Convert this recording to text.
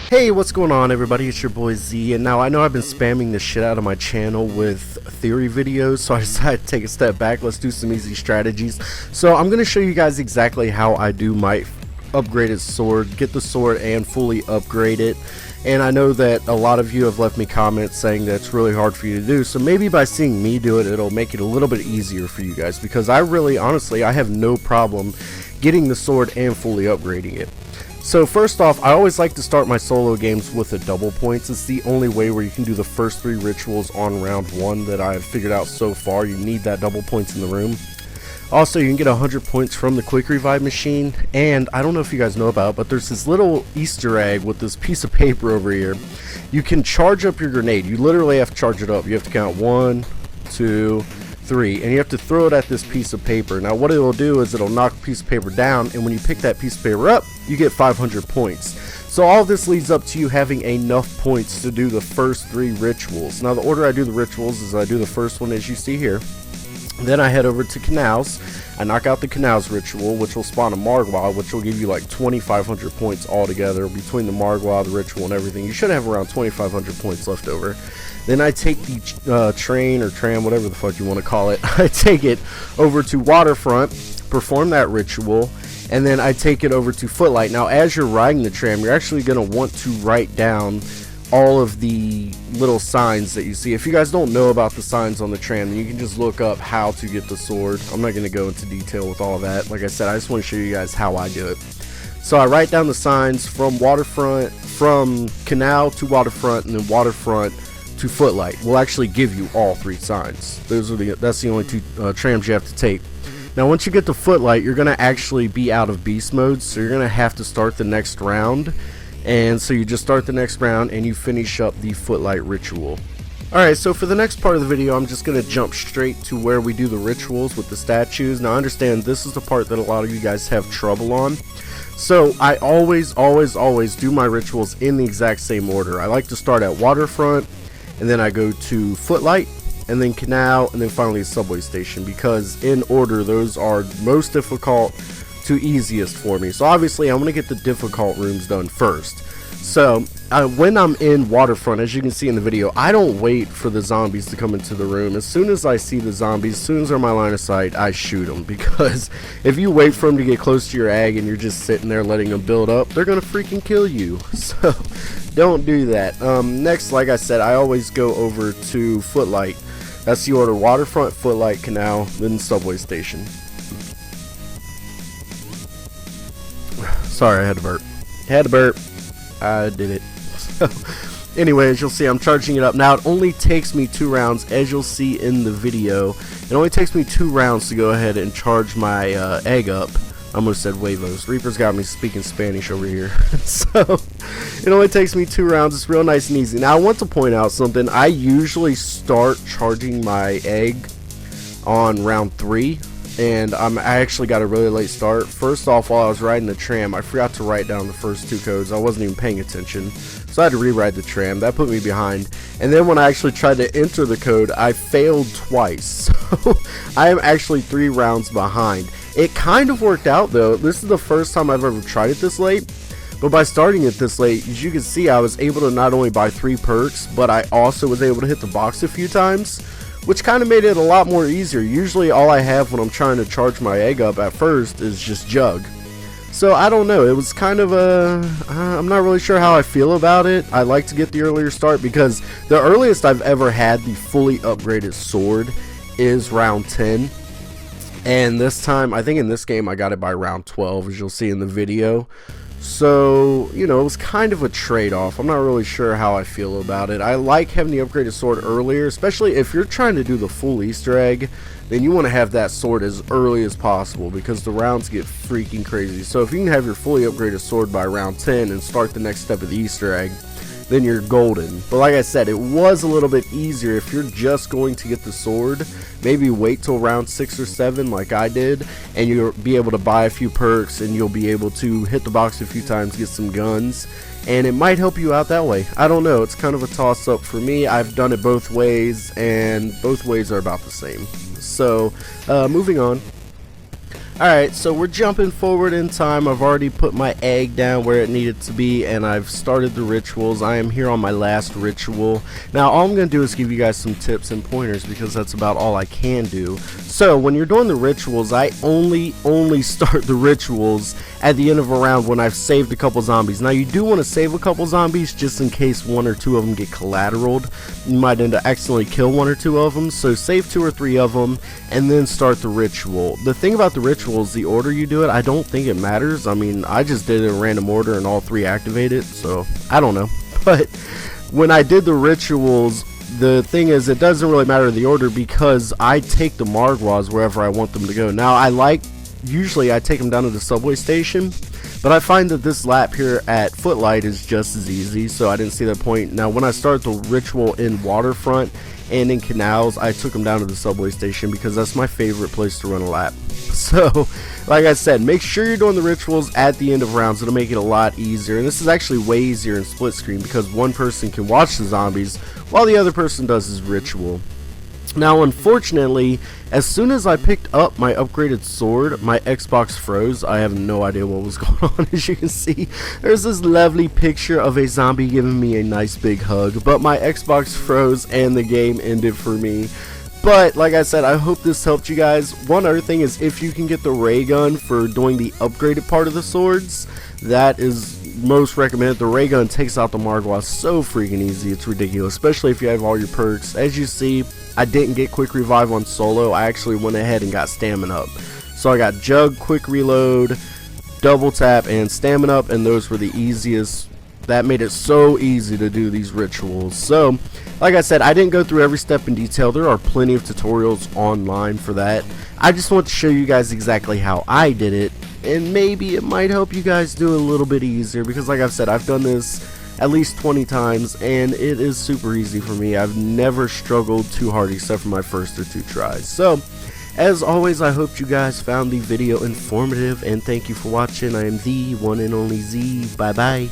Hey, what's going on everybody, it's your boy Z, and now I know I've been spamming the shit out of my channel with theory videos, so I decided to take a step back. Let's do some easy strategies. So I'm going to show you guys exactly how I do my upgraded sword, get the sword and fully upgrade it. And I know that a lot of you have left me comments saying that it's really hard for you to do, so maybe by seeing me do it, it'll make it a little bit easier for you guys, because I really, honestly, I have no problem getting the sword and fully upgrading it. So first off, I always like to start my solo games with a double points. It's the only way where you can do the first 3 rituals on round 1 that I've figured out so far. You need that double points in the room. Also, you can get 100 points from the quick revive machine, and I don't know if you guys know about it, but there's this little Easter egg with this piece of paper over here. You can charge up your grenade. You literally have to charge it up. You have to count 1, 2, 3, and you have to throw it at this piece of paper. Now what it will do is it'll knock a piece of paper down, and when you pick that piece of paper up, you get 500 points. So all of this leads up to you having enough points to do the first 3 rituals. Now the order I do the rituals is I do the first one as you see here. Then I head over to canals. I knock out the canals ritual, which will spawn a Margwa, which will give you like 2,500 points altogether between the Margwa, the ritual, and everything. You should have around 2,500 points left over. Then I take the train or tram, whatever the fuck you want to call it. I take it over to Waterfront, perform that ritual, and then I take it over to Footlight. Now, as you're riding the tram, you're actually going to want to write down all of the little signs that you see. If you guys don't know about the signs on the tram, then you can just look up how to get the sword. I'm not going to go into detail with all of that. Like I said, I just want to show you guys how I do it. So I write down the signs from Waterfront, from Canal to Waterfront, and then Waterfront to Footlight. Will actually give you all 3 signs. That's the only 2 trams you have to take. Now once you get to Footlight, you're going to actually be out of beast mode, so you're going to have to start the next round. And so you just start the next round and you finish up the Footlight ritual. Alright, so for the next part of the video, I'm just going to jump straight to where we do the rituals with the statues. Now understand, this is the part that a lot of you guys have trouble on. So I always do my rituals in the exact same order. I like to start at Waterfront, and then I go to Footlight, and then Canal, and then finally Subway Station, because in order those are most difficult to easiest for me. So obviously I'm going to get the difficult rooms done first. So when I'm in Waterfront, as you can see in the video, I don't wait for the zombies to come into the room. As soon as I see the zombies, as soon as they're in my line of sight, I shoot them, because if you wait for them to get close to your egg and you're just sitting there letting them build up, they're gonna freaking kill you. So don't do that. Next, like I said, I always go over to Footlight. That's the order: Waterfront, Footlight, Canal, then Subway Station. Sorry, I had to burp. I did it. So, anyways, you'll see I'm charging it up. Now, it only takes me 2 rounds, as you'll see in the video. It only takes me 2 rounds to go ahead and charge my egg up. I almost said huevos. Reaper's got me speaking Spanish over here. So, it only takes me 2 rounds. It's real nice and easy. Now, I want to point out something. I usually start charging my egg on round 3. And I actually got a really late start. First off, while I was riding the tram, I forgot to write down the first 2 codes. I wasn't even paying attention, so I had to rewrite the tram. That put me behind. And then when I actually tried to enter the code, I failed twice. So I am actually 3 rounds behind. It kind of worked out though. This is the first time I've ever tried it this late. But by starting it this late, as you can see, I was able to not only buy 3 perks, but I also was able to hit the box a few times, which kind of made it a lot more easier. Usually all I have when I'm trying to charge my egg up at first is just jug. So I don't know, it was kind of I'm not really sure how I feel about it. I like to get the earlier start, because the earliest I've ever had the fully upgraded sword is round 10. And this time, I think in this game I got it by round 12, as you'll see in the video. So, you know, it was kind of a trade-off. I'm not really sure how I feel about it. I like having the upgraded sword earlier, especially if you're trying to do the full Easter egg. Then you want to have that sword as early as possible, because the rounds get freaking crazy. So if you can have your fully upgraded sword by round 10 and start the next step of the Easter egg, then you're golden. But like I said, it was a little bit easier if you're just going to get the sword. Maybe wait till round 6 or 7 like I did, and you'll be able to buy a few perks, and you'll be able to hit the box a few times, get some guns, and it might help you out that way. I don't know, it's kind of a toss-up for me. I've done it both ways, and both ways are about the same. So moving on. Alright, so we're jumping forward in time. I've already put my egg down where it needed to be, and I've started the rituals. I am here on my last ritual. Now, all I'm going to do is give you guys some tips and pointers, because that's about all I can do. So, when you're doing the rituals, I only start the rituals at the end of a round when I've saved a couple zombies. Now, you do want to save a couple zombies just in case one or two of them get collateraled. You might end up accidentally kill one or two of them, so save 2 or 3 of them, and then start the ritual. The thing about the ritual is the order you do it. I don't think it matters. I mean, I just did it in random order and all 3 activated, so I don't know. But when I did the rituals, the thing is, it doesn't really matter the order, because I take the Margwas wherever I want them to go. Now, usually I take them down to the subway station, but I find that this lap here at Footlight is just as easy, so I didn't see that point. Now, when I started the ritual in Waterfront and in Canals, I took them down to the subway station because that's my favorite place to run a lap. So, like I said, make sure you're doing the rituals at the end of rounds. It'll make it a lot easier, and this is actually way easier in split screen because one person can watch the zombies while the other person does his ritual. Now, unfortunately, as soon as I picked up my upgraded sword, my Xbox froze. I have no idea what was going on. As you can see, there's this lovely picture of a zombie giving me a nice big hug, but my Xbox froze and the game ended for me. But, like I said, I hope this helped you guys. One other thing is, if you can get the ray gun for doing the upgraded part of the swords, that is most recommended. The ray gun takes out the Margwas so freaking easy, it's ridiculous, especially if you have all your perks. As you see, I didn't get quick revive on solo. I actually went ahead and got stamina up. So I got jug, quick reload, double tap, and stamina up, and those were the easiest. That made it so easy to do these rituals. So, like I said, I didn't go through every step in detail. There are plenty of tutorials online for that. I just want to show you guys exactly how I did it, and maybe it might help you guys do it a little bit easier, because like I've said, I've done this at least 20 times, and it is super easy for me. I've never struggled too hard except for my first or 2 tries. So, as always, I hope you guys found the video informative, and thank you for watching. I am the one and only Z. Bye bye.